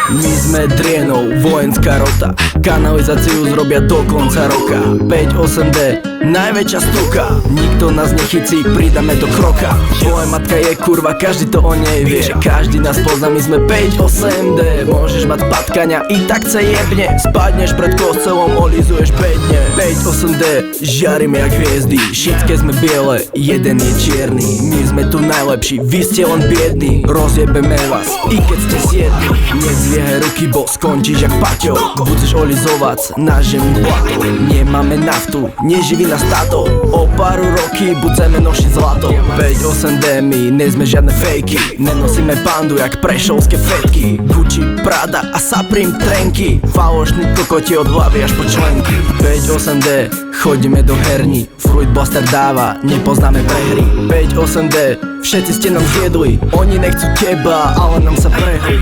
My sme Drienov, vojenská rota. Kanalizáciu zrobia do konca roka. 5-8D, najväčšia stuka. Nikto nás nechycí, pridáme do kroka. Tvoja matka je kurva, každý to o nej vie. Každý nás pozná, my sme 5-8D. Môžeš mať patkania, i tak sa jebne. Spadneš pred kostelom, olizuješ bedne. 5-8D, žiarime jak hviezdy. Všetké sme biele, jeden je čierny. My sme tu najlepší, vy ste len biední. Rozjebeme vás, i keď ste siedmi. Nezviehaj ruky, bo skončíš jak Paťo. Budeš olizovať na žemi blato. Nemáme naftu, neživí nás táto. O pár roky budeme nošiť zlato. 5-8D, my nezme žiadne fejky. Nenosíme pandu jak prešovské fetky. Gucci, Prada a Supreme trenky. Falošný kokoti od hlavy až po členky. 5-8D, chodíme do herní. Fruit Blaster dáva, nepoznáme prehry. 5-8D, všetci ste nám zjedli. Oni nechcú teba, ale nám sa prehli.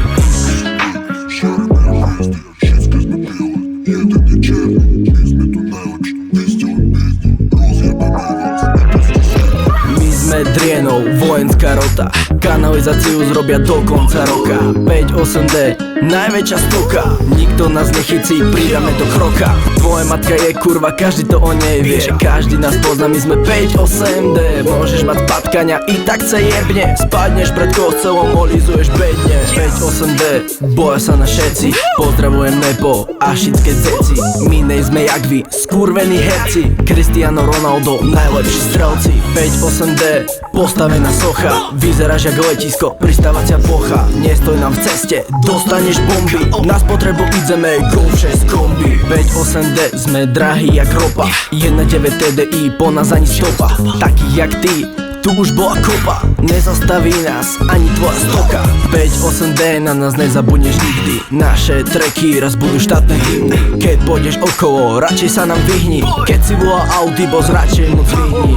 My sme Drienov, vojenská rota. Kanalizáciu zrobia do konca roka. 5-8D, najväčšia stuka. Nikto nás nechycí, pridáme do kroka. Tvoja matka je kurva, každý to o nej vie. Každý nás pozná, my sme 5-8D. Môžeš mať patkania, i tak sa jebne. Spadneš pred kostelom, olizuješ bedne. 5-8D, boja sa na všetci. Pozdravujem Nepo a všetké zeci. My nejsme jak vy, skurvení herci. Cristiano Ronaldo, najlepší strelci. 5-8D, postavená socha. Vyzeráš jak letisko, pristávacia plocha. Nestoj nám v ceste, dostaneš bomby. Na spotrebu ideme go 6 kombi. 5-8D, sme drahí jak ropa. 1.9 TDI, po nás ani stopa. Taký jak ty, tu už bola kopa. Nezastaví nás ani tvoja stoka. 5-8D, na nás nezabudneš nikdy. Naše tracky raz budú štátne hymny. Keď pôjdeš okolo, radšej sa nám vyhni. Keď si volá Audi, boss, radšej mu zvihni.